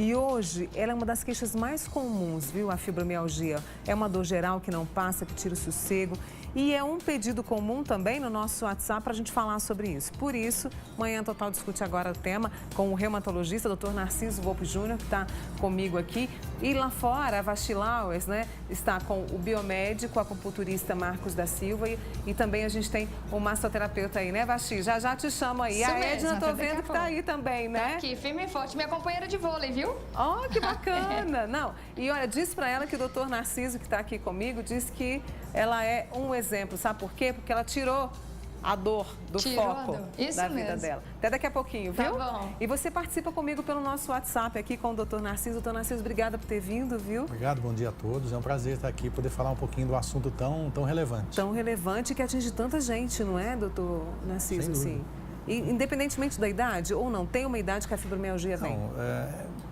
E hoje ela é uma das queixas mais comuns, viu? A fibromialgia. É uma dor geral que não passa, que tira o sossego. E é um pedido comum também no nosso WhatsApp para a gente falar sobre isso. Por isso, Manhã Total discute agora o tema com o reumatologista, Dr. Narciso Volpi Júnior, que está comigo aqui. E lá fora, a Vasti Lauers, né, está com o biomédico, o acupunturista Marcos da Silva e também a gente tem o massoterapeuta aí, né, Vasti? Já já te chamo aí. Isso a Edna, mesmo, tô vendo que tá aí também, né? Tá aqui, firme e forte, minha companheira de vôlei, viu? Oh, que bacana! Não, e olha, diz para ela que o Dr. Narciso, que está aqui comigo, diz que ela é um exemplo, sabe por quê? Porque ela tirou a dor do foco da vida dela. Até daqui a pouquinho, viu? Tá bom. E você participa comigo pelo nosso WhatsApp aqui com o Dr. Narciso. Dr. Narciso, obrigada por ter vindo, viu? Obrigado, bom dia a todos. É um prazer estar aqui e poder falar um pouquinho do assunto tão relevante. Tão relevante que atinge tanta gente, não é, doutor Narciso? Sim. Independentemente da idade ou não, tem uma idade que a fibromialgia vem? Não,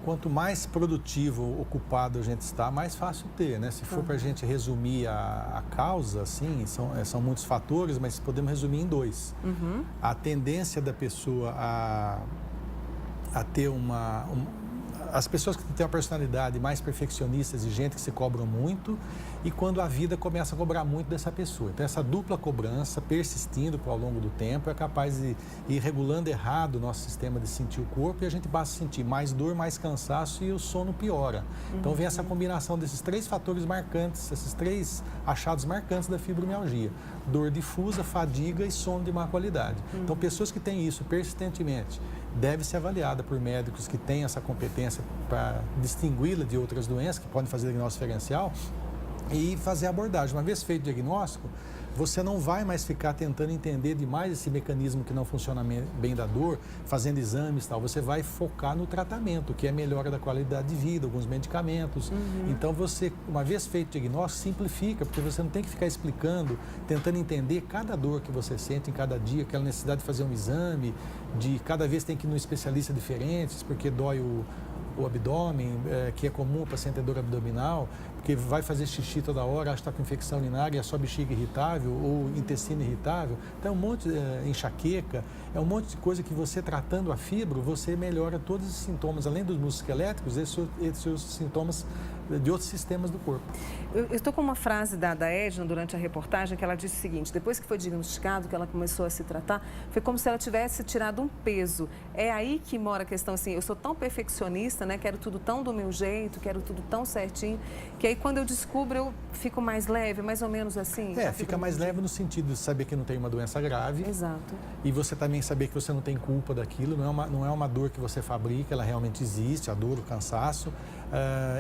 quanto mais produtivo, ocupado a gente está, mais fácil ter, né? Se for para a gente resumir a causa, assim, são muitos fatores, mas podemos resumir em dois. A tendência da pessoa a ter as pessoas que têm uma personalidade mais perfeccionista, exigente, que se cobram muito, e quando a vida começa a cobrar muito dessa pessoa. Então, essa dupla cobrança, persistindo ao longo do tempo, é capaz de ir regulando errado o nosso sistema de sentir o corpo, e a gente passa a sentir mais dor, mais cansaço e o sono piora. Então, vem essa combinação desses três fatores marcantes, esses três achados marcantes da fibromialgia: dor difusa, fadiga e sono de má qualidade. Então, pessoas que têm isso persistentemente deve ser avaliada por médicos que têm essa competência para distingui-la de outras doenças, que podem fazer diagnóstico diferencial e fazer a abordagem. Uma vez feito o diagnóstico, você não vai mais ficar tentando entender demais esse mecanismo que não funciona bem da dor, fazendo exames e tal. Você vai focar no tratamento, que é melhora da qualidade de vida, alguns medicamentos. Então, você, uma vez feito o diagnóstico, simplifica, porque você não tem que ficar explicando, tentando entender cada dor que você sente em cada dia, aquela necessidade de fazer um exame, de cada vez tem que ir num especialista diferente, porque dói o abdômen, que é comum o paciente ter dor abdominal, porque vai fazer xixi toda hora, acha que está com infecção urinária, é só bexiga irritável ou intestino irritável. Então, é um monte de enxaqueca, é um monte de coisa que você, tratando a fibro, você melhora todos os sintomas, além dos músculos esqueléticos, esses sintomas de outros sistemas do corpo. Eu estou com uma frase da Edna durante a reportagem, que ela disse o seguinte: depois que foi diagnosticado, que ela começou a se tratar, foi como se ela tivesse tirado um peso. É aí que mora a questão, assim, eu sou tão perfeccionista, né, quero tudo tão do meu jeito, quero tudo tão certinho, que aí quando eu descubro eu fico mais leve, mais ou menos assim. Fica mais leve no sentido de saber que não tem uma doença grave. Exato. E você também saber que você não tem culpa daquilo, não é uma dor que você fabrica, ela realmente existe, a dor, o cansaço,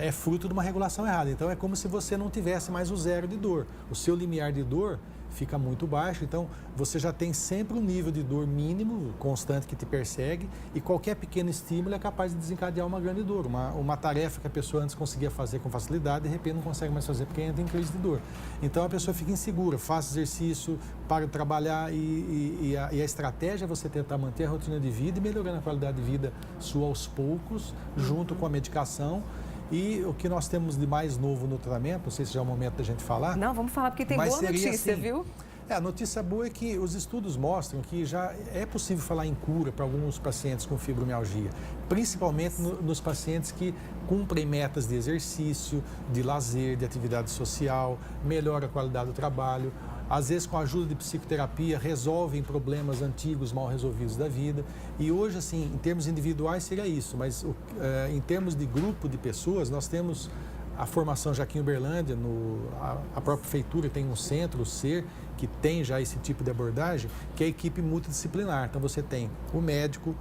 é fruto de uma regulação errada. Então, é como se você não tivesse mais o zero de dor. O seu limiar de dor fica muito baixo, então você já tem sempre um nível de dor mínimo, constante, que te persegue, e qualquer pequeno estímulo é capaz de desencadear uma grande dor. Uma tarefa que a pessoa antes conseguia fazer com facilidade, de repente não consegue mais fazer porque entra em crise de dor. Então a pessoa fica insegura, faz exercício, para de trabalhar, e a estratégia é você tentar manter a rotina de vida e melhorando a qualidade de vida sua aos poucos, junto com a medicação. E o que nós temos de mais novo no tratamento, não sei se já é o momento da gente falar. Não, vamos falar, porque tem boa notícia, assim, viu? A notícia boa é que os estudos mostram que já é possível falar em cura para alguns pacientes com fibromialgia, principalmente nos pacientes que cumprem metas de exercício, de lazer, de atividade social, melhora a qualidade do trabalho. Às vezes, com a ajuda de psicoterapia, resolvem problemas antigos, mal resolvidos da vida. E hoje, assim, em termos individuais seria isso, mas em termos de grupo de pessoas, nós temos a formação já aqui em Uberlândia, a própria prefeitura tem um centro, o SER, que tem já esse tipo de abordagem, que é a equipe multidisciplinar. Então, você tem o médico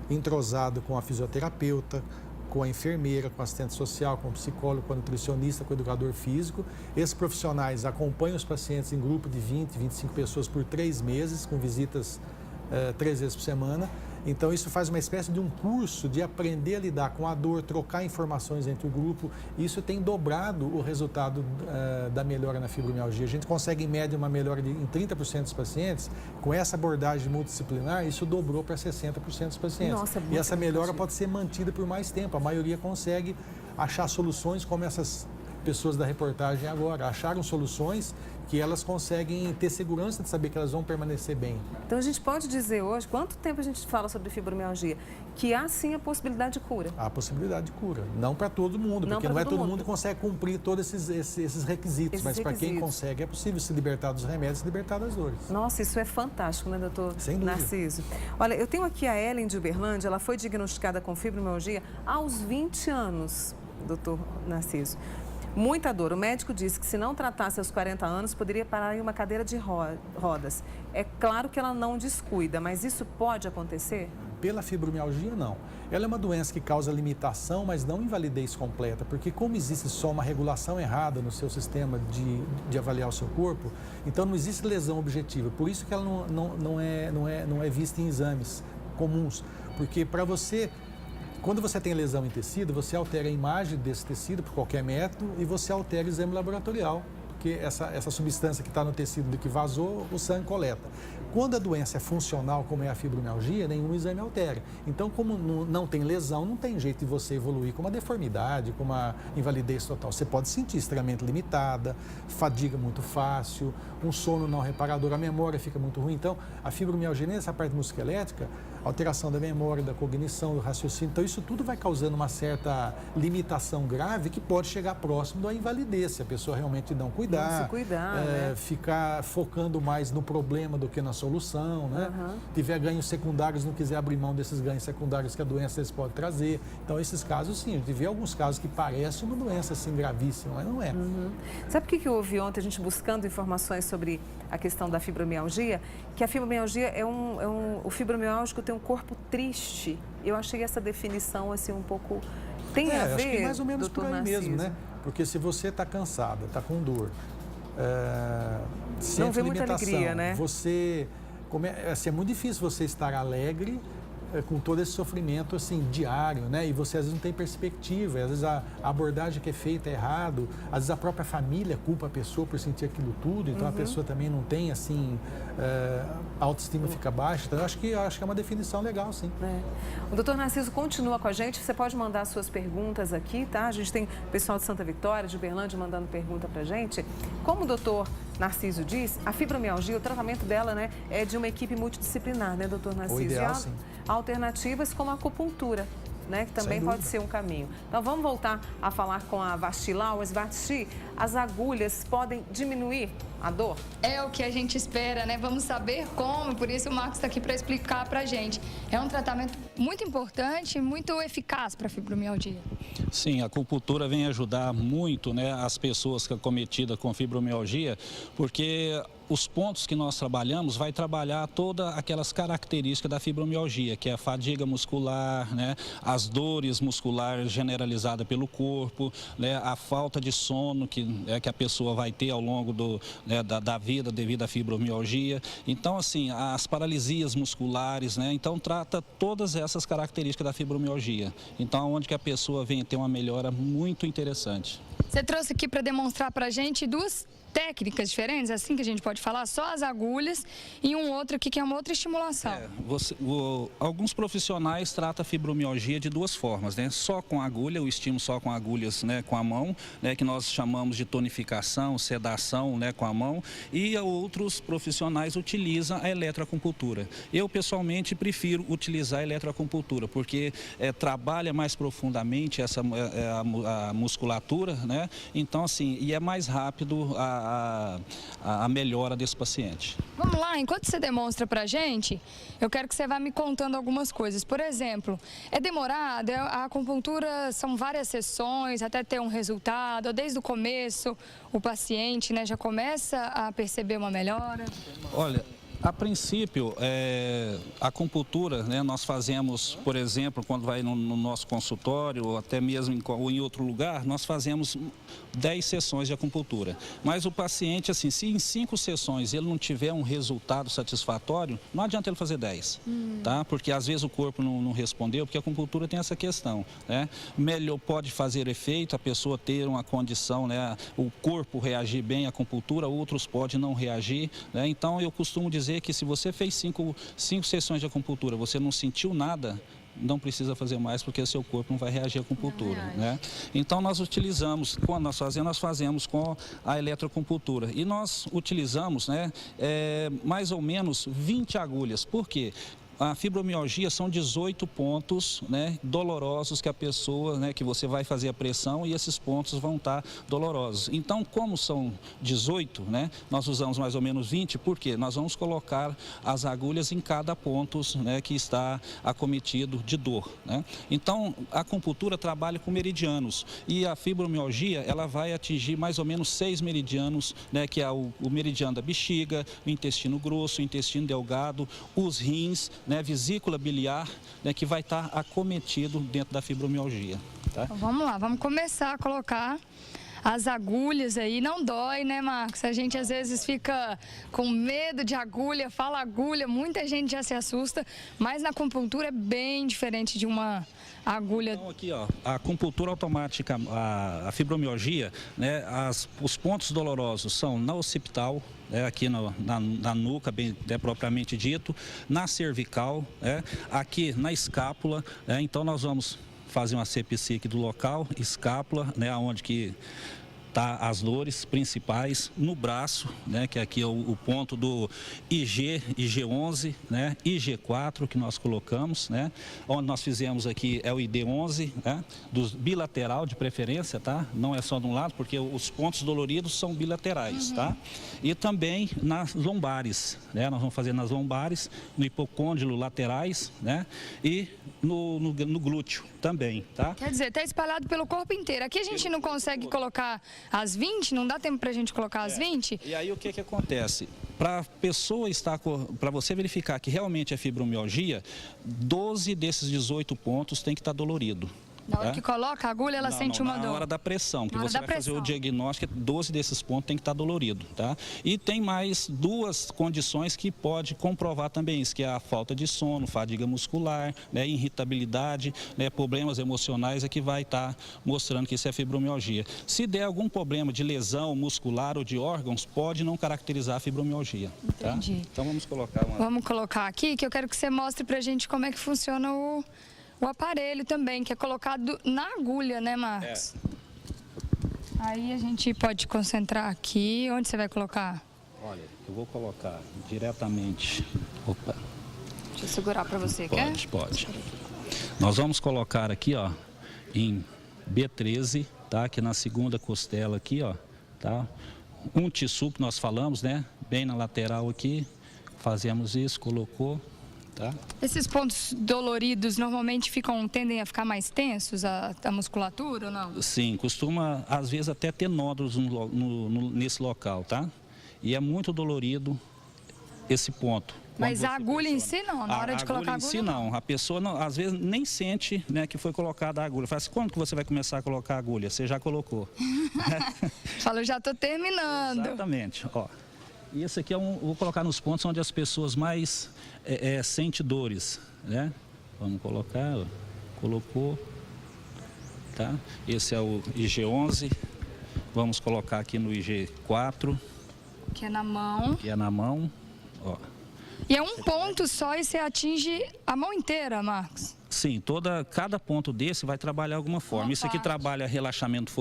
entrosado com a fisioterapeuta, com a enfermeira, com a assistente social, com o psicólogo, com o nutricionista, com o educador físico. Esses profissionais acompanham os pacientes em grupo de 20, 25 pessoas por 3 meses, com visitas 3 vezes por semana. Então, isso faz uma espécie de um curso de aprender a lidar com a dor, trocar informações entre o grupo. Isso tem dobrado o resultado da melhora na fibromialgia. A gente consegue, em média, uma melhora em 30% dos pacientes. Com essa abordagem multidisciplinar, isso dobrou para 60% dos pacientes. Nossa, e essa melhora pode ser mantida por mais tempo. A maioria consegue achar soluções, como essas pessoas da reportagem agora acharam soluções porque elas conseguem ter segurança de saber que elas vão permanecer bem. Então a gente pode dizer hoje, quanto tempo a gente fala sobre fibromialgia, que há sim a possibilidade de cura? Há a possibilidade de cura. Não para todo mundo, porque não é todo mundo que consegue cumprir todos esses requisitos, mas para quem consegue é possível se libertar dos remédios, se libertar das dores. Nossa, isso é fantástico, né, doutor Sem dúvida. Narciso? Olha, eu tenho aqui a Ellen de Uberlândia, ela foi diagnosticada com fibromialgia aos 20 anos, doutor Narciso. Muita dor. O médico disse que se não tratasse aos 40 anos, poderia parar em uma cadeira de rodas. É claro que ela não descuida, mas isso pode acontecer? Pela fibromialgia, não. Ela é uma doença que causa limitação, mas não invalidez completa, porque como existe só uma regulação errada no seu sistema de avaliar o seu corpo, então não existe lesão objetiva. Por isso que ela não é vista em exames comuns, porque para você... Quando você tem lesão em tecido, você altera a imagem desse tecido por qualquer método e você altera o exame laboratorial, porque essa substância que está no tecido do que vazou, o sangue coleta. Quando a doença é funcional, como é a fibromialgia, nenhum exame altera. Então, como não tem lesão, não tem jeito de você evoluir com uma deformidade, com uma invalidez total. Você pode sentir extremamente limitada, fadiga muito fácil, um sono não reparador, a memória fica muito ruim. Então, a fibromialgia, nessa parte musculoesquelética, alteração da memória, da cognição, do raciocínio. Então, isso tudo vai causando uma certa limitação grave que pode chegar próximo da invalidez, se a pessoa realmente não cuidar. Não se cuidar, né? Ficar focando mais no problema do que na solução, né? Tiver ganhos secundários, não quiser abrir mão desses ganhos secundários que a doença pode trazer. Então, esses casos, sim, a gente vê alguns casos que parecem uma doença, assim, gravíssima, mas não é. Sabe o que eu ouvi ontem, a gente buscando informações sobre a questão da fibromialgia? Que a fibromialgia o fibromialgico tem um corpo triste. Eu achei essa definição, assim, um pouco... Tem a ver, acho que mais ou menos por aí Narciso mesmo, né? Porque se você está cansada, está com dor, não vê muita alegria, né? É muito difícil você estar alegre com todo esse sofrimento assim, diário, né? E você às vezes não tem perspectiva, às vezes a abordagem que é feita é errado, às vezes a própria família culpa a pessoa por sentir aquilo tudo, então a pessoa também não tem assim, a autoestima fica baixa. Então eu acho que é uma definição legal, sim. O doutor Narciso continua com a gente, você pode mandar suas perguntas aqui, tá? A gente tem pessoal de Santa Vitória, de Uberlândia, mandando pergunta pra gente. Como o doutor Narciso diz, a fibromialgia, o tratamento dela, né, é de uma equipe multidisciplinar, né, doutor Narciso? O ideal, sim. Alternativas como a acupuntura, né, que também pode ser um caminho. Então vamos voltar a falar com a Vasti Lauers. Vasti, as agulhas podem diminuir a dor? É o que a gente espera, né? Vamos saber como, por isso o Marcos está aqui para explicar para a gente. É um tratamento muito importante e muito eficaz para a fibromialgia. Sim, a acupuntura vem ajudar muito, né, as pessoas que acometidas com fibromialgia, porque os pontos que nós trabalhamos vai trabalhar todas aquelas características da fibromialgia, que é a fadiga muscular, né, as dores musculares generalizadas pelo corpo, né, a falta de sono que a pessoa vai ter ao longo da vida devido à fibromialgia. Então, assim, as paralisias musculares, né, então trata todas essas características da fibromialgia. Então, onde que a pessoa vem ter uma melhora muito interessante. Você trouxe aqui para demonstrar para a gente duas técnicas diferentes, assim que a gente pode falar, só as agulhas e um outro aqui que é uma outra estimulação. Alguns profissionais tratam a fibromialgia de duas formas, né? Só com agulha, o estímulo só com agulhas, né, com a mão, né, que nós chamamos de tonificação, sedação, né, com a mão, e outros profissionais utilizam a eletroacupuntura. Eu, pessoalmente, prefiro utilizar a eletroacupuntura, porque trabalha mais profundamente a musculatura, né? Então, assim, e é mais rápido a melhora desse paciente. Vamos lá, enquanto você demonstra pra gente, eu quero que você vá me contando algumas coisas. Por exemplo, é demorado, a acupuntura são várias sessões até ter um resultado, ou desde o começo o paciente, né, já começa a perceber uma melhora? Olha, a princípio, a acupuntura, né, nós fazemos, por exemplo, quando vai no nosso consultório, ou até mesmo em outro lugar, nós fazemos 10 sessões de acupuntura. Mas o paciente, assim, se em 5 sessões ele não tiver um resultado satisfatório, não adianta ele fazer 10, tá? Porque às vezes o corpo não respondeu, porque a acupuntura tem essa questão, né? Melhor pode fazer efeito, a pessoa ter uma condição, né, o corpo reagir bem à acupuntura, outros podem não reagir, né? Então eu costumo dizer que se você fez 5 sessões de acupuntura, você não sentiu nada, não precisa fazer mais porque o seu corpo não vai reagir à acupuntura, né? Então nós utilizamos, quando nós fazemos com a eletroacupuntura e nós utilizamos, né, mais ou menos 20 agulhas. Por quê? A fibromialgia são 18 pontos, né, dolorosos que a pessoa, né, que você vai fazer a pressão e esses pontos vão estar dolorosos. Então, como são 18, né, nós usamos mais ou menos 20, porque nós vamos colocar as agulhas em cada ponto, né, que está acometido de dor, né? Então, a acupuntura trabalha com meridianos e a fibromialgia, ela vai atingir mais ou menos 6 meridianos, né, que é o meridiano da bexiga, o intestino grosso, o intestino delgado, os rins, né, vesícula biliar, né, que vai estar acometido dentro da fibromialgia. Tá? Então, vamos lá, vamos começar a colocar as agulhas aí. Não dói, né, Marcos? A gente às vezes fica com medo de agulha, fala agulha, muita gente já se assusta, mas na acupuntura é bem diferente de uma agulha. Então aqui, ó, a acupuntura automática, a fibromialgia, né, os pontos dolorosos são na occipital, aqui na nuca, bem propriamente dito, na cervical, aqui na escápula, então nós vamos fazer uma CPC aqui do local, escápula, né, onde que tá as dores principais, no braço, né, que aqui é o ponto do IG11, né, IG4 que nós colocamos, né, onde nós fizemos aqui é o ID11, né, do bilateral de preferência, tá? Não é só de um lado, porque os pontos doloridos são bilaterais, tá? E também nas lombares, né, nós vamos fazer nas lombares, no hipocôndilo laterais, né, e no glúteo também, tá? Quer dizer, tá espalhado pelo corpo inteiro. Aqui a gente não consegue colocar as 20, não dá tempo pra gente colocar as 20? E aí o que acontece? Para a pessoa para você verificar que realmente é fibromialgia, 12 desses 18 pontos tem que estar dolorido. Na hora que coloca a agulha, ela sente uma dor. Na hora da pressão, que você vai fazer o diagnóstico, 12 desses pontos tem que estar dolorido, tá? E tem mais duas condições que pode comprovar também isso, que é a falta de sono, fadiga muscular, né, irritabilidade, né, problemas emocionais, é que vai estar mostrando que isso é fibromialgia. Se der algum problema de lesão muscular ou de órgãos, pode não caracterizar a fibromialgia. Entendi. Tá? Então vamos colocar uma... Vamos colocar aqui, que eu quero que você mostre pra gente como é que funciona o aparelho também, que é colocado na agulha, né, Marcos? Aí a gente pode concentrar aqui. Onde você vai colocar? Olha, eu vou colocar diretamente... Opa! Deixa eu segurar para você, quer? Pode. Nós vamos colocar aqui, ó, em B13, tá? Aqui na segunda costela aqui, ó, tá? Um tissu que nós falamos, né? Bem na lateral aqui. Fazemos isso, colocou. Tá? Esses pontos doloridos normalmente tendem a ficar mais tensos, a musculatura ou não? Sim, costuma às vezes até ter nódulos nesse local, tá? E é muito dolorido esse ponto. Mas a agulha em si não, na hora de colocar a agulha? Em si não, a pessoa não, às vezes nem sente, né, que foi colocada a agulha. Fala assim, quando que você vai começar a colocar a agulha? Você já colocou. Fala, eu já estou terminando. Exatamente, ó. E esse aqui vou colocar nos pontos onde as pessoas mais sentem dores, né? Vamos colocar, ó. Colocou, tá? Esse é o IG11, vamos colocar aqui no IG4. Que é na mão. Que é na mão, ó. E é um ponto só e você atinge a mão inteira, Marcos? Sim, cada ponto desse vai trabalhar alguma forma. Isso aqui trabalha relaxamento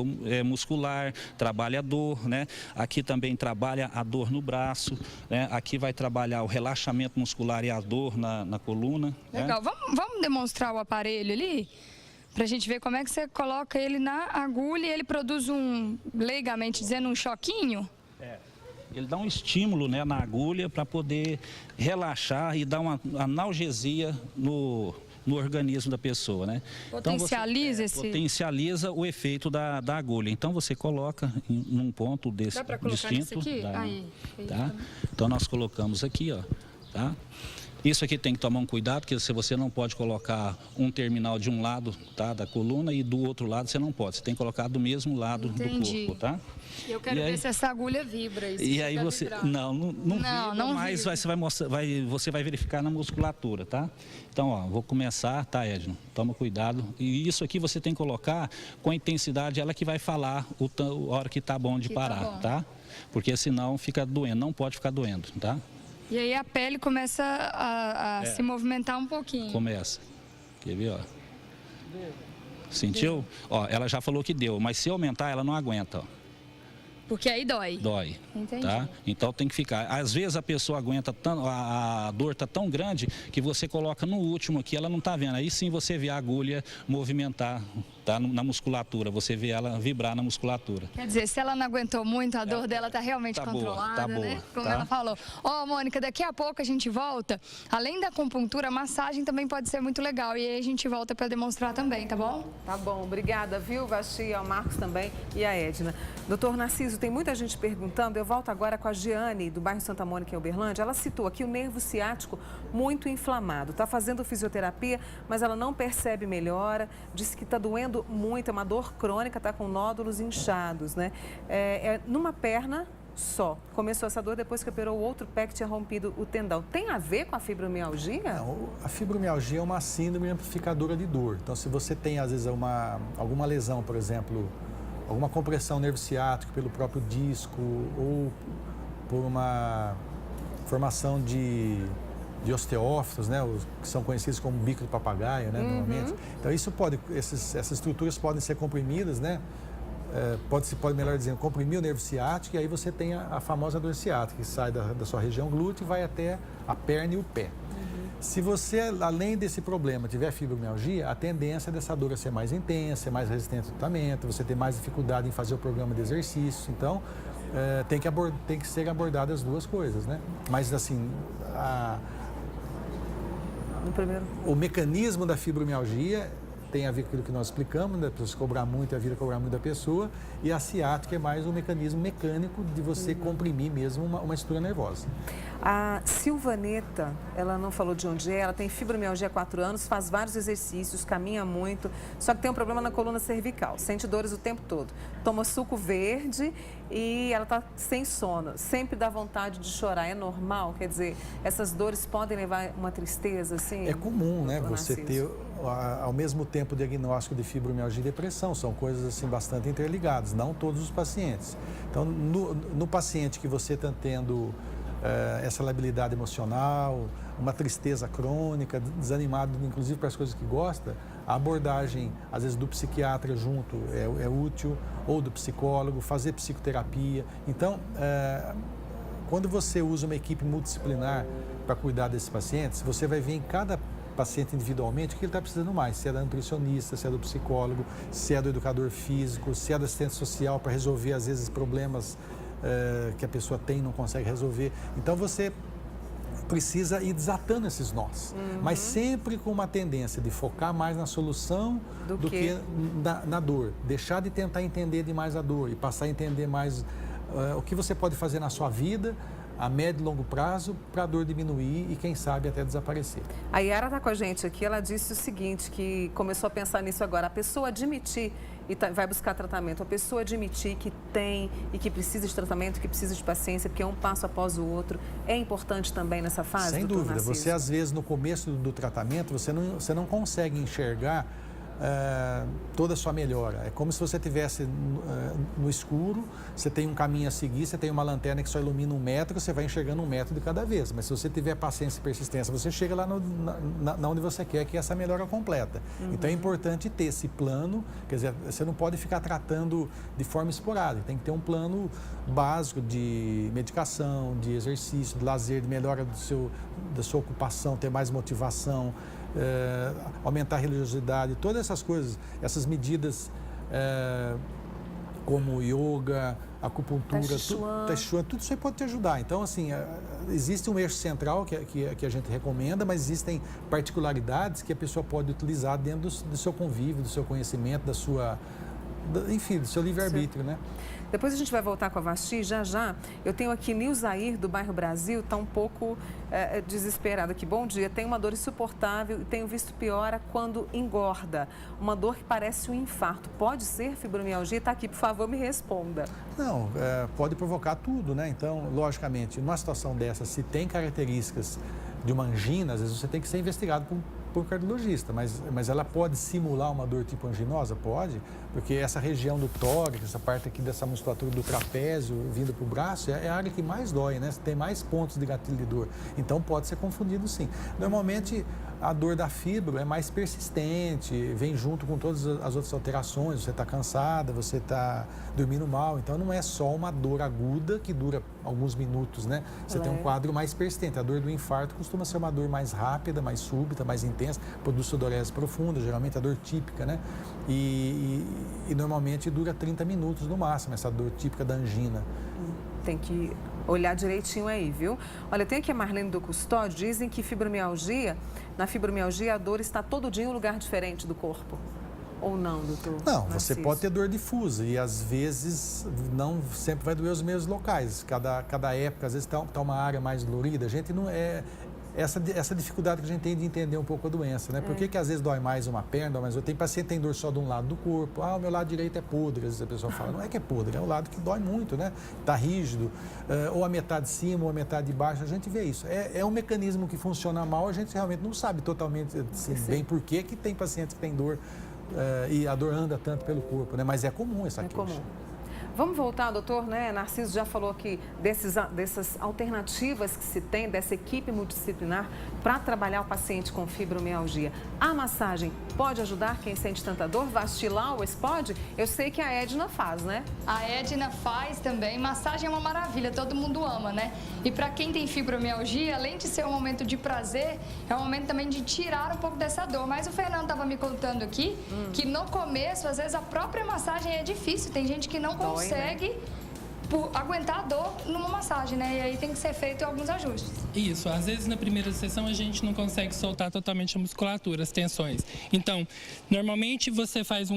muscular, trabalha a dor, né? Aqui também trabalha a dor no braço, né? Aqui vai trabalhar o relaxamento muscular e a dor na coluna. Legal, né? Vamos demonstrar o aparelho ali? Pra gente ver como é que você coloca ele na agulha e ele produz leigamente dizendo, um choquinho? Ele dá um estímulo, né, na agulha para poder relaxar e dar uma analgesia no organismo da pessoa, né? Potencializa então potencializa o efeito da agulha. Então você coloca num ponto desse distinto. Dá para colocar nesse aqui? Aí. Tá? Então nós colocamos aqui, ó, tá? Isso aqui tem que tomar um cuidado, porque você não pode colocar um terminal de um lado, tá, da coluna e do outro lado você não pode. Você tem que colocar do mesmo lado do corpo, tá? Eu quero ver se essa agulha vibra. E aí você... Não vibra, mas você vai verificar na musculatura, tá? Então, ó, vou começar, tá, Edno? Toma cuidado. E isso aqui você tem que colocar com a intensidade, ela que vai falar a hora que tá bom de parar, tá? Porque senão fica doendo, não pode ficar doendo, tá? E aí a pele começa a se movimentar um pouquinho. Começa. Quer ver, ó? Sentiu? Ó, ela já falou que deu, mas se aumentar, ela não aguenta, ó. Porque aí dói. Dói. Entendi. Tá? Então tem que ficar. Às vezes a pessoa aguenta, a dor está tão grande que você coloca no último aqui, ela não está vendo. Aí sim você vê a agulha movimentar, tá? Na musculatura, você vê ela vibrar na musculatura. Quer dizer, se ela não aguentou muito, a dor dela está realmente controlada, boa, né? Como tá? ela falou. Ó, Mônica, daqui a pouco a gente volta. Além da acupuntura, a massagem também pode ser muito legal. E aí a gente volta para demonstrar também, tá bom? Tá bom, obrigada, viu, Vasti, ao Marcos também e a Edna. Doutor Narciso, tem muita gente perguntando, eu volto agora com a Giane, do bairro Santa Mônica, em Uberlândia. Ela citou aqui o nervo ciático muito inflamado. Está fazendo fisioterapia, mas ela não percebe melhora. Disse que está doendo muito, é uma dor crônica, está com nódulos inchados, né? Numa perna só. Começou essa dor depois que operou o outro pé que tinha rompido o tendão. Tem a ver com a fibromialgia? Não, a fibromialgia é uma síndrome amplificadora de dor. Então, se você tem, às vezes, alguma lesão, por exemplo, alguma compressão nervo ciático pelo próprio disco ou por uma formação de osteófitos, né, que são conhecidos como bico de papagaio, né, normalmente. Então, essas estruturas podem ser comprimidas, né, pode melhor dizendo, comprimir o nervo ciático e aí você tem a famosa dor ciática, que sai da sua região glútea e vai até a perna e o pé. Se você, além desse problema, tiver fibromialgia, a tendência dessa dor é ser mais intensa, ser mais resistente ao tratamento, você ter mais dificuldade em fazer o programa de exercícios. Então, tem que ser abordadas as duas coisas, né? Mas, assim, o mecanismo da fibromialgia tem a ver com aquilo que nós explicamos, né? Precisa cobrar muito, a vida cobrar muito da pessoa, e a ciática é mais um mecanismo mecânico de você comprimir mesmo uma estrutura nervosa. A Silvaneta, ela não falou de onde é, ela tem fibromialgia há 4 anos, faz vários exercícios, caminha muito, só que tem um problema na coluna cervical, sente dores o tempo todo. Toma suco verde e ela está sem sono, sempre dá vontade de chorar. É normal? Quer dizer, essas dores podem levar a uma tristeza, assim? É comum, né, você ter, ao mesmo tempo, o diagnóstico de fibromialgia e depressão. São coisas, assim, bastante interligadas, não todos os pacientes. Então, no paciente que você está tendo essa labilidade emocional, uma tristeza crônica, desanimado, inclusive para as coisas que gosta, a abordagem, às vezes, do psiquiatra junto é útil, ou do psicólogo, fazer psicoterapia. Então, quando você usa uma equipe multidisciplinar para cuidar desses pacientes, você vai ver em cada paciente individualmente o que ele está precisando mais, se é da nutricionista, se é do psicólogo, se é do educador físico, se é do assistente social para resolver, às vezes, problemas que a pessoa tem e não consegue resolver. Então, você precisa ir desatando esses nós, mas sempre com uma tendência de focar mais na solução do que na dor. Deixar de tentar entender demais a dor e passar a entender mais o que você pode fazer na sua vida, a médio e longo prazo, para a dor diminuir e, quem sabe, até desaparecer. A Yara está com a gente aqui, ela disse o seguinte, que começou a pensar nisso agora, a pessoa admitir e vai buscar tratamento, a pessoa admitir que tem e que precisa de tratamento, que precisa de paciência, porque é um passo após o outro, é importante também nessa fase? Sem dúvida, Narciso? Você às vezes no começo do tratamento, você não consegue enxergar toda a sua melhora. É como se você estivesse no escuro, você tem um caminho a seguir, você tem uma lanterna que só ilumina 1 metro, você vai enxergando 1 metro de cada vez. Mas se você tiver paciência e persistência, você chega lá na onde você quer, que é essa melhora completa. Então é importante ter esse plano, quer dizer, você não pode ficar tratando de forma esporádica, tem que ter um plano básico de medicação, de exercício, de lazer, de melhora da sua ocupação, ter mais motivação, aumentar a religiosidade, todas essas coisas, essas medidas como yoga, acupuntura, Tai Chuan, tudo isso aí pode te ajudar. Então, assim, existe um eixo central que a gente recomenda, mas existem particularidades que a pessoa pode utilizar dentro do seu convívio, do seu conhecimento, enfim, do seu livre-arbítrio, né? Depois a gente vai voltar com a Vasti, já. Eu tenho aqui Nilzair, do bairro Brasil, está um pouco desesperado aqui. Bom dia, tenho uma dor insuportável e tenho visto piora quando engorda. Uma dor que parece um infarto. Pode ser fibromialgia? Está aqui, por favor, me responda. Não, pode provocar tudo, né? Então, logicamente, numa situação dessa, se tem características de uma angina, às vezes você tem que ser investigado por cardiologista, mas ela pode simular uma dor tipo anginosa? Pode, porque essa região do tórax, essa parte aqui dessa musculatura do trapézio vindo para o braço, é a área que mais dói, né? Tem mais pontos de gatilho de dor. Então pode ser confundido, sim. Normalmente A dor da fibro é mais persistente, vem junto com todas as outras alterações, você está cansada, você está dormindo mal, então não é só uma dor aguda que dura alguns minutos, né? Você tem um quadro mais persistente. A dor do infarto costuma ser uma dor mais rápida, mais súbita, mais intensa, produz sudorese profunda, geralmente a dor típica, né? E normalmente dura 30 minutos no máximo, essa dor típica da angina. Tem que olhar direitinho aí, viu? Olha, tem aqui a Marlene do Custódio, dizem que na fibromialgia a dor está todo dia em um lugar diferente do corpo. Ou não, doutor? Não, você pode ter dor difusa e às vezes não sempre vai doer os mesmos locais. Cada época, às vezes está uma área mais dolorida. A gente não é... Essa dificuldade que a gente tem de entender um pouco a doença, né? Por que às vezes dói mais uma perna, dói mais outra? Tem paciente que tem dor só de um lado do corpo. Ah, o meu lado direito é podre. Às vezes a pessoa fala, não é que é podre, é o lado que dói muito, né? Está rígido, ou a metade de cima, ou a metade de baixo, a gente vê isso. É um mecanismo que funciona mal, a gente realmente não sabe totalmente assim, bem por que tem pacientes que têm dor e a dor anda tanto pelo corpo, né? Mas é comum essa queixa. Comum. Vamos voltar, doutor, né? Narciso já falou aqui dessas alternativas que se tem, dessa equipe multidisciplinar para trabalhar o paciente com fibromialgia. A massagem pode ajudar quem sente tanta dor? Vastilaus pode? Eu sei que a Edna faz, né? A Edna faz também. Massagem é uma maravilha, todo mundo ama, né? E para quem tem fibromialgia, além de ser um momento de prazer, é um momento também de tirar um pouco dessa dor. Mas o Fernando estava me contando aqui que no começo, às vezes, a própria massagem é difícil. Tem gente que não consegue aguentar a dor numa massagem, né? E aí tem que ser feito alguns ajustes. Isso, às vezes na primeira sessão a gente não consegue soltar totalmente a musculatura, as tensões. Então, normalmente você faz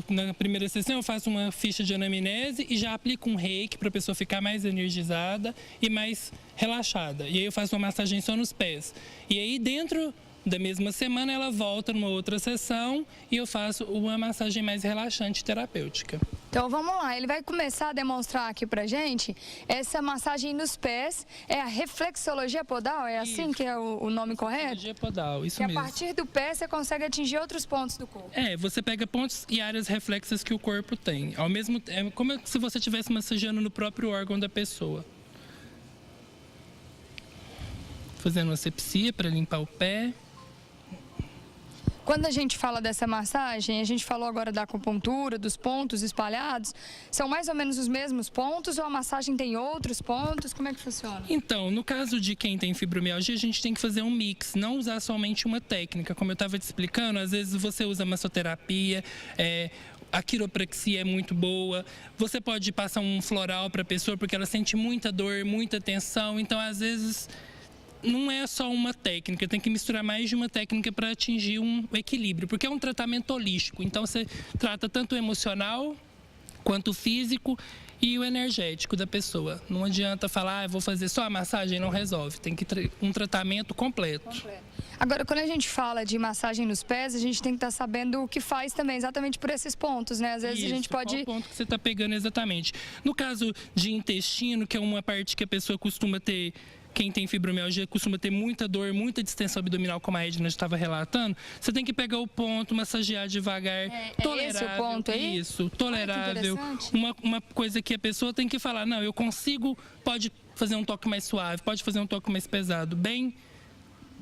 na primeira sessão eu faço uma ficha de anamnese e já aplico um reiki para a pessoa ficar mais energizada e mais relaxada. E aí eu faço uma massagem só nos pés. E aí dentro da mesma semana ela volta numa outra sessão e eu faço uma massagem mais relaxante terapêutica. Então vamos lá, ele vai começar a demonstrar aqui pra gente essa massagem nos pés, é a reflexologia podal, é assim que é o nome correto? Reflexologia podal, isso mesmo. mesmo. E a partir do pé você consegue atingir outros pontos do corpo. Você pega pontos e áreas reflexas que o corpo tem, ao mesmo tempo, como se você estivesse massageando no próprio órgão da pessoa. Fazendo uma asepsia para limpar o pé. Quando a gente fala dessa massagem, a gente falou agora da acupuntura, dos pontos espalhados, são mais ou menos os mesmos pontos ou a massagem tem outros pontos? Como é que funciona? Então, no caso de quem tem fibromialgia, a gente tem que fazer um mix, não usar somente uma técnica. Como eu estava te explicando, às vezes você usa massoterapia, a quiropraxia é muito boa, você pode passar um floral para a pessoa porque ela sente muita dor, muita tensão, então às vezes não é só uma técnica, tem que misturar mais de uma técnica para atingir um equilíbrio, porque é um tratamento holístico, então você trata tanto o emocional quanto o físico e o energético da pessoa. Não adianta falar, vou fazer só a massagem, não resolve, tem que ter um tratamento completo. Agora, quando a gente fala de massagem nos pés, a gente tem que estar sabendo o que faz também, exatamente por esses pontos, né? Às vezes a gente pode... Qual ponto que você está pegando exatamente. No caso de intestino, que é uma parte que a pessoa costuma ter, quem tem fibromialgia costuma ter muita dor, muita distensão abdominal, como a Edna estava relatando, você tem que pegar o ponto, massagear devagar, tolerável. Esse o ponto aí? Isso, tolerável. Uma coisa que a pessoa tem que falar, não, eu consigo, pode fazer um toque mais suave, pode fazer um toque mais pesado, bem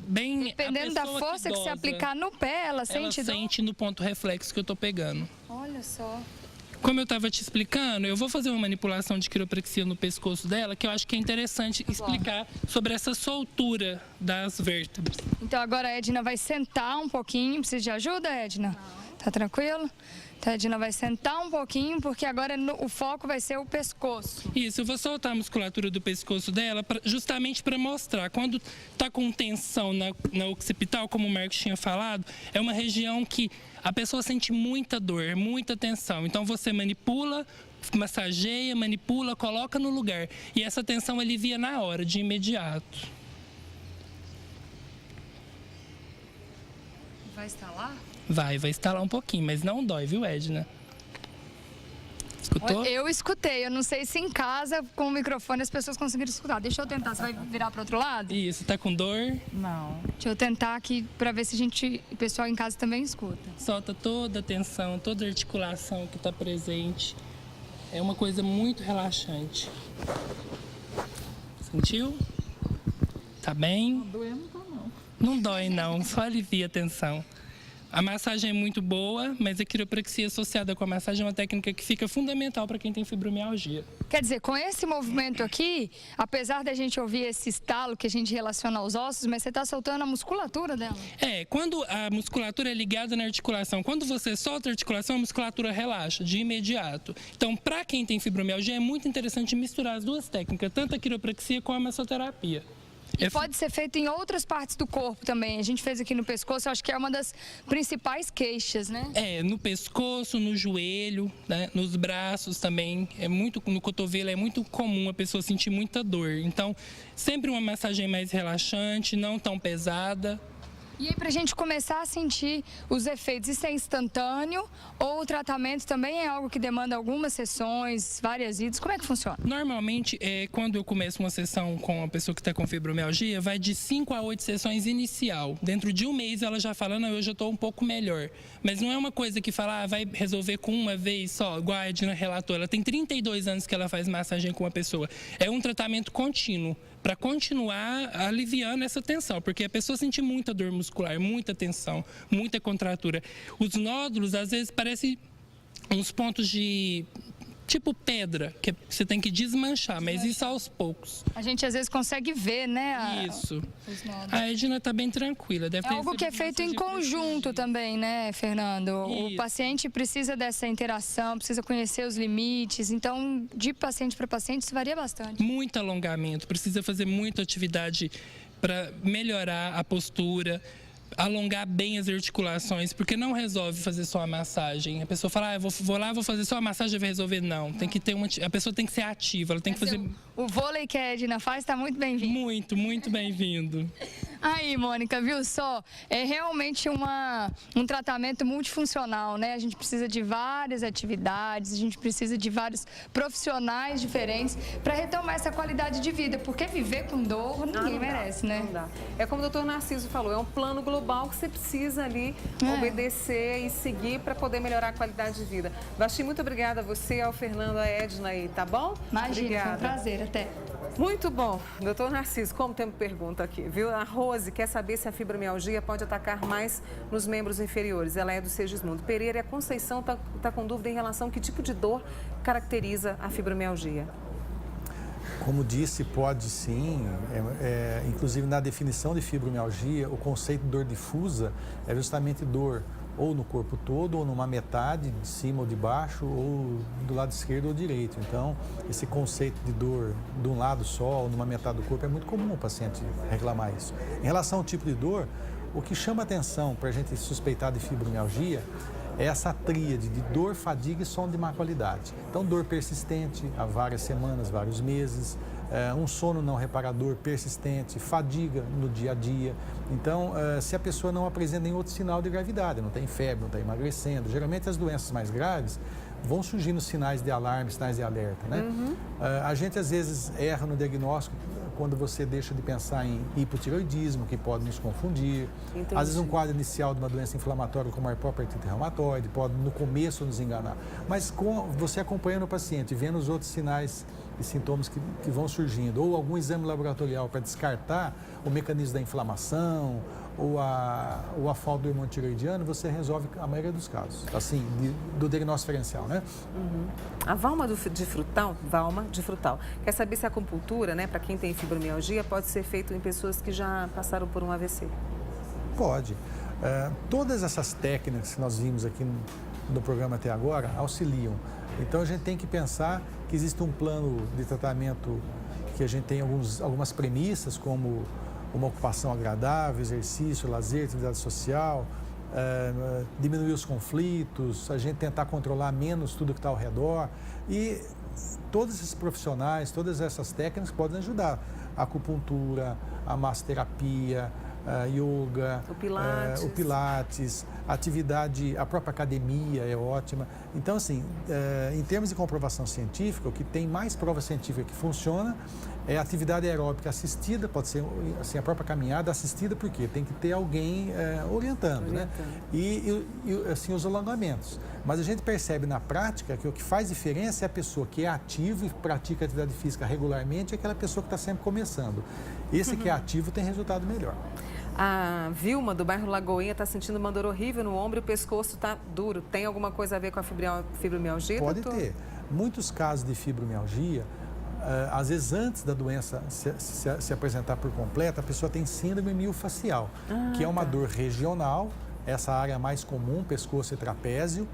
dependendo da força que se aplicar no pé, ela sente dor? Ela sente no ponto reflexo que eu estou pegando. Olha só. Como eu estava te explicando, eu vou fazer uma manipulação de quiropraxia no pescoço dela, que eu acho que é interessante explicar sobre essa soltura das vértebras. Então agora a Edna vai sentar um pouquinho. Precisa de ajuda, Edna? Não. Tá tranquilo? Então a Edna vai sentar um pouquinho, porque agora o foco vai ser o pescoço. Isso, eu vou soltar a musculatura do pescoço dela justamente para mostrar. Quando está com tensão na occipital, como o Marcos tinha falado, é uma região que a pessoa sente muita dor, muita tensão. Então você manipula, massageia, manipula, coloca no lugar. E essa tensão alivia na hora, de imediato. Vai estalar? Vai estalar um pouquinho, mas não dói, viu, Edna? Escutou? Eu escutei, eu não sei se em casa, com o microfone, as pessoas conseguiram escutar. Deixa eu tentar, você vai virar para outro lado? Isso, tá com dor? Não. Deixa eu tentar aqui para ver se o pessoal em casa também escuta. Solta toda a tensão, toda a articulação que está presente. É uma coisa muito relaxante. Sentiu? Tá bem? Não doendo, tá não. Não dói, não. Só alivia a tensão. A massagem é muito boa, mas a quiropraxia associada com a massagem é uma técnica que fica fundamental para quem tem fibromialgia. Quer dizer, com esse movimento aqui, apesar da gente ouvir esse estalo que a gente relaciona aos ossos, mas você está soltando a musculatura dela. Quando a musculatura é ligada na articulação, quando você solta a articulação, a musculatura relaxa de imediato. Então, para quem tem fibromialgia, é muito interessante misturar as duas técnicas, tanto a quiropraxia como a massoterapia. E pode ser feito em outras partes do corpo também. A gente fez aqui no pescoço, eu acho que é uma das principais queixas, né? No pescoço, no joelho, né? Nos braços também. No cotovelo é muito comum a pessoa sentir muita dor. Então, sempre uma massagem mais relaxante, não tão pesada. E aí, para a gente começar a sentir os efeitos, isso é instantâneo ou o tratamento também é algo que demanda algumas sessões, várias idas? Como é que funciona? Normalmente, quando eu começo uma sessão com a pessoa que está com fibromialgia, vai de 5 a 8 sessões inicial. Dentro de um mês, ela já fala, não, eu já estou um pouco melhor. Mas não é uma coisa que fala, vai resolver com uma vez só, igual a Edna relatou. Ela tem 32 anos que ela faz massagem com uma pessoa. É um tratamento contínuo, para continuar aliviando essa tensão, porque a pessoa sente muita dor muscular, muita tensão, muita contratura. Os nódulos, às vezes, parecem uns pontos de tipo pedra, que você tem que desmanchar, mas isso aos poucos. A gente, às vezes, consegue ver, né? Isso. A Edna está bem tranquila. Deve ter algo que é feito em conjunto também, né, Fernando? Isso. O paciente precisa dessa interação, precisa conhecer os limites. Então, de paciente para paciente, isso varia bastante. Muito alongamento, precisa fazer muita atividade para melhorar a postura, alongar bem as articulações, porque não resolve fazer só a massagem. A pessoa fala, eu vou lá, vou fazer só a massagem, vai resolver. Não, tem que ter a pessoa tem que ser ativa, ela tem que fazer... O vôlei que a Edna faz está muito bem-vindo. Muito, muito bem-vindo. Aí, Mônica, viu só? É realmente um tratamento multifuncional, né? A gente precisa de várias atividades, a gente precisa de vários profissionais diferentes para retomar essa qualidade de vida, porque viver com dor ninguém merece, né? Não dá. É como o doutor Narciso falou, é um plano global que você precisa ali obedecer e seguir para poder melhorar a qualidade de vida. Vasti, muito obrigada a você, ao Fernando, a Edna aí, tá bom? Imagina, obrigada. foi um prazer, até. Muito bom. Doutor Narciso, como temos pergunta aqui, viu? A Rose quer saber se a fibromialgia pode atacar mais nos membros inferiores. Ela é do Segismundo Pereira e a Conceição está com dúvida em relação a que tipo de dor caracteriza a fibromialgia. Como disse, pode sim. Inclusive, na definição de fibromialgia, o conceito de dor difusa é justamente dor ou no corpo todo, ou numa metade, de cima ou de baixo, ou do lado esquerdo ou direito. Então, esse conceito de dor de um lado só, ou numa metade do corpo, é muito comum o paciente reclamar isso. Em relação ao tipo de dor, o que chama atenção para a gente suspeitar de fibromialgia é essa tríade de dor, fadiga e sono de má qualidade. Então, dor persistente há várias semanas, vários meses, um sono não reparador persistente, fadiga no dia a dia. Então, se a pessoa não apresenta nenhum outro sinal de gravidade, não tem febre, não está emagrecendo, geralmente as doenças mais graves vão surgindo sinais de alarme, sinais de alerta, né? A gente às vezes erra no diagnóstico quando você deixa de pensar em hipotireoidismo, que pode nos confundir. Entendi. Às vezes um quadro inicial de uma doença inflamatória como a própria artrite reumatoide pode no começo nos enganar. Mas com você acompanhando o paciente, vendo os outros sinais e sintomas que vão surgindo, ou algum exame laboratorial para descartar o mecanismo da inflamação ou a falta do hormônio tireoidiano, você resolve a maioria dos casos, assim, do diagnóstico diferencial, né? A Valma de Frutal, quer saber se a acupuntura, né, para quem tem fibromialgia, pode ser feito em pessoas que já passaram por um AVC? Pode. Todas essas técnicas que nós vimos aqui no programa até agora auxiliam. Então, a gente tem que pensar que existe um plano de tratamento que a gente tem algumas premissas, como uma ocupação agradável, exercício, lazer, atividade social, diminuir os conflitos, a gente tentar controlar menos tudo que está ao redor. E todos esses profissionais, todas essas técnicas podem ajudar. A acupuntura, a massoterapia, a yoga, o pilates, a própria academia é ótima. Então, assim, em termos de comprovação científica, o que tem mais prova científica que funciona é a atividade aeróbica assistida, pode ser assim, a própria caminhada assistida, porque tem que ter alguém orientando, né? E assim, os alongamentos. Mas a gente percebe na prática que o que faz diferença é a pessoa que é ativa e pratica atividade física regularmente, é aquela pessoa que está sempre começando. Esse que é ativo tem resultado melhor. A Vilma, do bairro Lagoinha, está sentindo uma dor horrível no ombro e o pescoço está duro. Tem alguma coisa a ver com a fibromialgia, Pode doutor? ter. Muitos casos de fibromialgia, às vezes antes da doença se apresentar por completo, a pessoa tem síndrome miofascial, que é uma dor regional, essa área mais comum, pescoço e trapézio.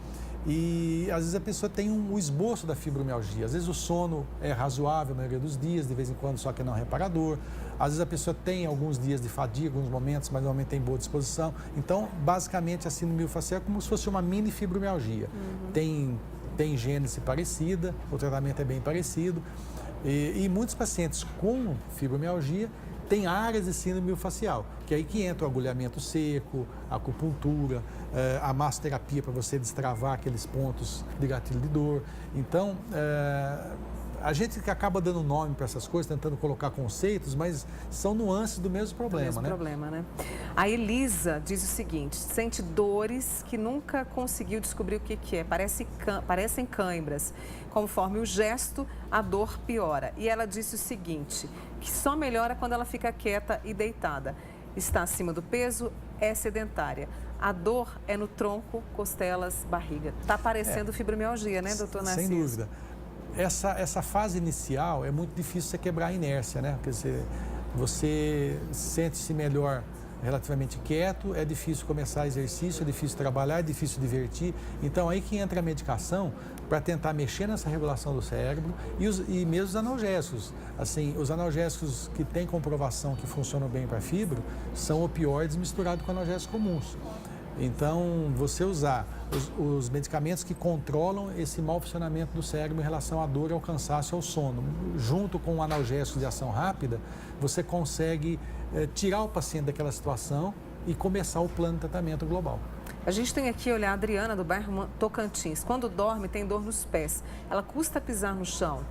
E às vezes a pessoa tem um esboço da fibromialgia. Às vezes o sono é razoável a maioria dos dias, de vez em quando só que não reparador. Às vezes a pessoa tem alguns dias de fadiga, alguns momentos, mas normalmente tem boa disposição. Então, basicamente, a síndrome miofascial é como se fosse uma mini fibromialgia. Tem gênese parecida, o tratamento é bem parecido. E muitos pacientes com fibromialgia tem áreas de síndrome miofascial, que é aí que entra o agulhamento seco, a acupuntura, a massoterapia para você destravar aqueles pontos de gatilho de dor. Então, a gente que acaba dando nome para essas coisas, tentando colocar conceitos, mas são nuances do mesmo problema, né? A Elisa diz o seguinte: sente dores que nunca conseguiu descobrir o que é, parecem cãibras. Conforme o gesto, a dor piora. E ela disse o seguinte, que só melhora quando ela fica quieta e deitada. Está acima do peso, é sedentária. A dor é no tronco, costelas, barriga. Está parecendo fibromialgia, né, doutor Narciso? Sem dúvida. Essa fase inicial é muito difícil você quebrar a inércia, né? Quer dizer, você sente-se melhor relativamente quieto, é difícil começar exercício, é difícil trabalhar, é difícil divertir. Então, aí que entra a medicação para tentar mexer nessa regulação do cérebro e mesmo os analgésicos. Assim, os analgésicos que têm comprovação que funcionam bem para fibro são opioides misturados com analgésicos comuns. Então, você usar os medicamentos que controlam esse mau funcionamento do cérebro em relação à dor, ao cansaço e ao sono, junto com o analgésico de ação rápida, você consegue tirar o paciente daquela situação e começar o plano de tratamento global. A gente tem aqui, olha, a Adriana, do bairro Tocantins. Quando dorme, tem dor nos pés. Ela custa pisar no chão.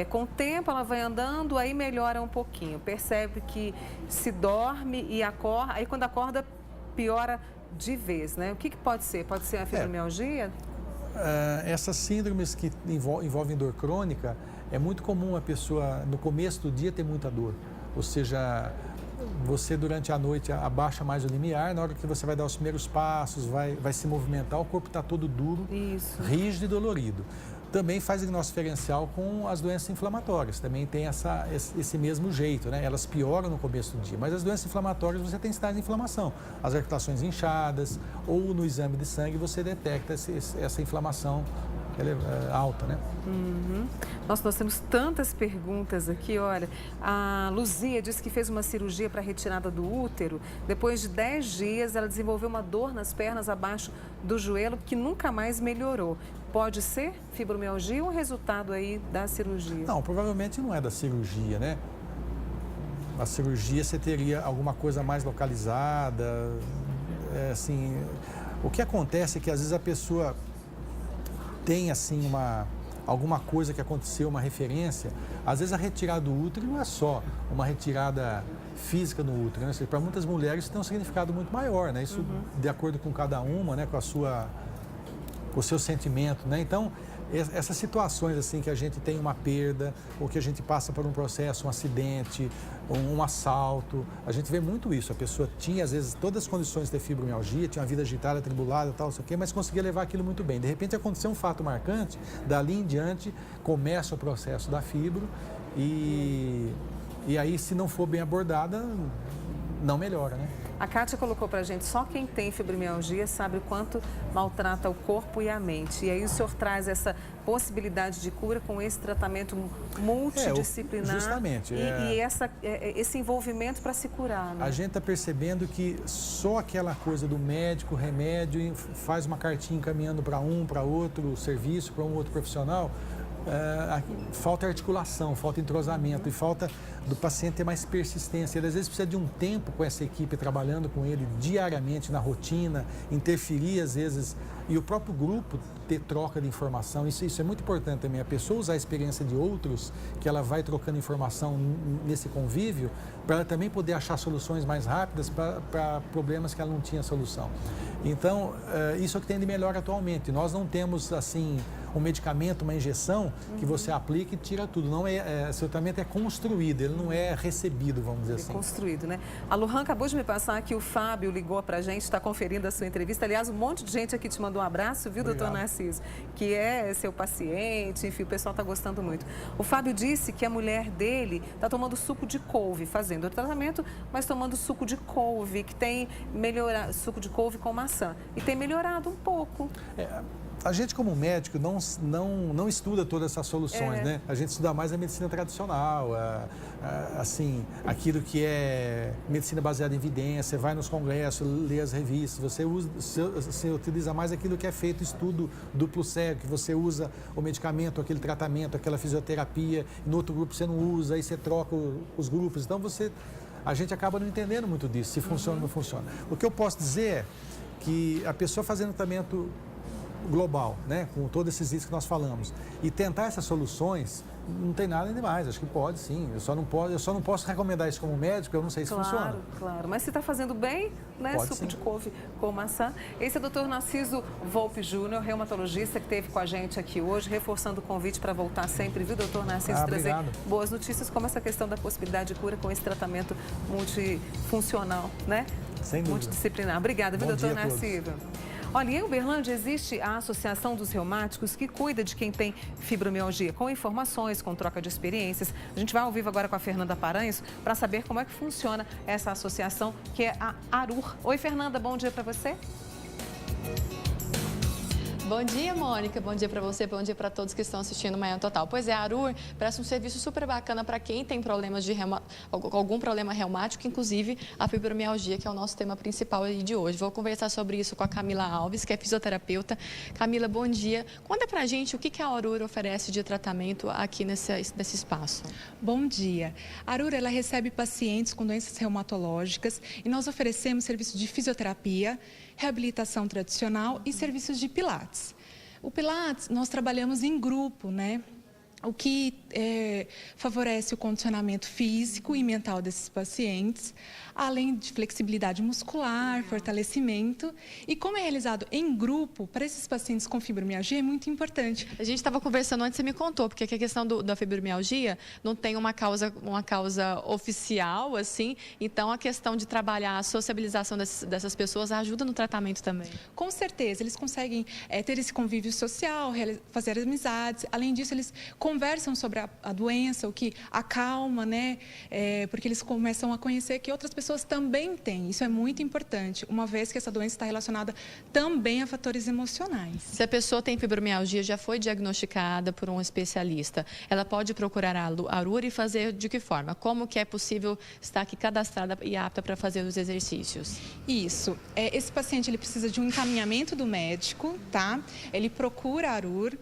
Com o tempo, ela vai andando, aí melhora um pouquinho. Percebe que se dorme e acorda, aí quando acorda, piora de vez, né? O que pode ser? Pode ser a fibromialgia? Essas síndromes que envolvem dor crônica, é muito comum a pessoa, no começo do dia, ter muita dor. Ou seja, você durante a noite abaixa mais o limiar, na hora que você vai dar os primeiros passos, vai se movimentar, o corpo está todo duro, rígido e dolorido. Também faz diagnóstico diferencial com as doenças inflamatórias, também tem esse mesmo jeito, né? Elas pioram no começo do dia, mas as doenças inflamatórias você tem sinais de inflamação, as articulações inchadas, ou no exame de sangue você detecta essa inflamação alta, né? Nossa, nós temos tantas perguntas aqui, olha. A Luzia disse que fez uma cirurgia para retirada do útero. Depois de 10 dias, ela desenvolveu uma dor nas pernas abaixo do joelho que nunca mais melhorou. Pode ser fibromialgia ou resultado aí da cirurgia? Não, provavelmente não é da cirurgia, né? A cirurgia você teria alguma coisa mais localizada, assim... O que acontece é que às vezes a pessoa tem assim alguma coisa que aconteceu, uma referência. Às vezes a retirada do útero não é só uma retirada física no útero, né? Para muitas mulheres isso tem um significado muito maior, né? Isso de acordo com cada uma, né? Com o seu sentimento, né? Então, essas situações assim que a gente tem uma perda ou que a gente passa por um processo, um acidente, um assalto, a gente vê muito isso. A pessoa tinha, às vezes, todas as condições de ter fibromialgia, tinha uma vida agitada, atribulada, tal, não sei o quê, mas conseguia levar aquilo muito bem. De repente, aconteceu um fato marcante, dali em diante, começa o processo da fibro e aí, se não for bem abordada, não melhora, né? A Kátia colocou pra gente, só quem tem fibromialgia sabe o quanto maltrata o corpo e a mente. E aí o senhor traz essa possibilidade de cura com esse tratamento multidisciplinar. Justamente. E esse envolvimento para se curar, né? A gente está percebendo que só aquela coisa do médico, remédio, faz uma cartinha encaminhando para outro serviço, para um outro profissional. Falta articulação, falta entrosamento e falta do paciente ter mais persistência. Ele às vezes precisa de um tempo com essa equipe, trabalhando com ele diariamente na rotina, interferir às vezes, e o próprio grupo ter troca de informação. Isso é muito importante também, a pessoa usar a experiência de outros, que ela vai trocando informação nesse convívio, para ela também poder achar soluções mais rápidas para problemas que ela não tinha solução. Então, isso é o que tem de melhor atualmente. Nós não temos, assim, um medicamento, uma injeção que você aplica e tira tudo. Não seu tratamento é construído, ele não é recebido, vamos dizer assim. Construído, né? A Lohan acabou de me passar que o Fábio ligou pra gente, está conferindo a sua entrevista. Aliás, um monte de gente aqui te mandou um abraço, viu, Obrigado. doutor Narciso? Que é seu paciente, enfim, o pessoal está gostando muito. O Fábio disse que a mulher dele está tomando suco de couve, fazendo o tratamento, mas tomando suco de couve, que tem melhorado, suco de couve com maçã, e tem melhorado um pouco. A gente, como médico, não estuda todas essas soluções, né? A gente estuda mais a medicina tradicional, assim, aquilo que é medicina baseada em evidência, você vai nos congressos, lê as revistas, você utiliza mais aquilo que é feito, estudo duplo cego, que você usa o medicamento, aquele tratamento, aquela fisioterapia, e no outro grupo você não usa, aí você troca os grupos. Então, a gente acaba não entendendo muito disso, se funciona ou não funciona. O que eu posso dizer é que a pessoa fazendo tratamento global, né, com todos esses itens que nós falamos, e tentar essas soluções, não tem nada demais, acho que pode sim, eu só não posso recomendar isso como médico, eu não sei se funciona. Claro, mas se está fazendo bem, né, Pode, suco sim. de couve com maçã. Esse é o doutor Narciso Volpe Júnior, reumatologista, que esteve com a gente aqui hoje, reforçando o convite para voltar sempre, viu, doutor Narciso, trazer boas notícias, como essa questão da possibilidade de cura com esse tratamento multifuncional, né? Sem dúvida. Multidisciplinar. Obrigada, viu, doutor Bom dia a todos. Narciso? Olha, em Uberlândia existe a Associação dos Reumáticos que cuida de quem tem fibromialgia, com informações, com troca de experiências. A gente vai ao vivo agora com a Fernanda Paranhos para saber como é que funciona essa associação, que é a ARUR. Oi, Fernanda, bom dia para você. Bom dia, Mônica. Bom dia para você, bom dia para todos que estão assistindo Manhã Total. Pois é, a ARUR presta um serviço super bacana para quem tem problemas de algum problema reumático, inclusive a fibromialgia, que é o nosso tema principal aí de hoje. Vou conversar sobre isso com a Camila Alves, que é fisioterapeuta. Camila, bom dia. Conta pra gente o que a ARUR oferece de tratamento aqui nesse espaço. Bom dia. A ARUR, ela recebe pacientes com doenças reumatológicas e nós oferecemos serviços de fisioterapia, reabilitação tradicional e serviços de pilates. O pilates, nós trabalhamos em grupo, né? O que favorece o condicionamento físico e mental desses pacientes, além de flexibilidade muscular, fortalecimento. E como é realizado em grupo, para esses pacientes com fibromialgia é muito importante. A gente estava conversando antes, você me contou, porque a questão da fibromialgia não tem uma causa oficial, assim, então a questão de trabalhar a sociabilização dessas pessoas ajuda no tratamento também. Com certeza, eles conseguem ter esse convívio social, fazer amizades. Além disso, eles conversam sobre a doença, o que acalma, né? Porque eles começam a conhecer que outras pessoas também têm. Isso é muito importante, uma vez que essa doença está relacionada também a fatores emocionais. Se a pessoa tem fibromialgia, já foi diagnosticada por um especialista, ela pode procurar a ARUR e fazer de que forma? Como que é possível estar aqui cadastrada e apta para fazer os exercícios? Isso. Esse paciente ele precisa de um encaminhamento do médico, tá? Ele procura a ARUR,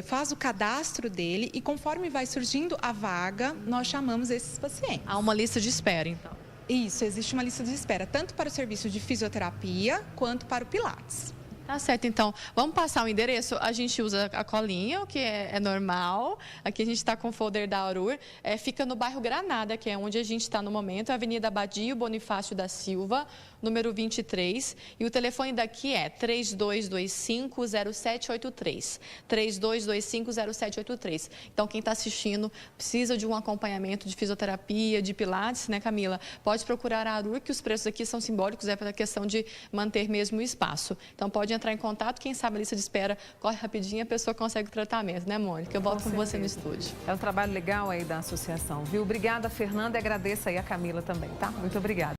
faz o cadastro dele e conforme vai surgindo a vaga, nós chamamos esses pacientes. Há uma lista de espera, então? Isso, existe uma lista de espera, tanto para o serviço de fisioterapia quanto para o Pilates. Tá certo, então, vamos passar o endereço. A gente usa a colinha, o que é normal. Aqui a gente está com o folder da ARUR. Fica no bairro Granada, que é onde a gente está no momento, Avenida Abadio Bonifácio da Silva, número 23. E o telefone daqui é 3225-0783. 3225-0783. Então, quem está assistindo precisa de um acompanhamento de fisioterapia, de pilates, né, Camila? Pode procurar a ARUR, que os preços aqui são simbólicos, é para a questão de manter mesmo o espaço. Então, pode entrar em contato, quem sabe a lista de espera corre rapidinho e a pessoa consegue o tratamento, né, Mônica? Eu volto com você no estúdio. É um trabalho legal aí da associação, viu? Obrigada, Fernanda, e agradeço aí a Camila também, tá? Muito obrigada.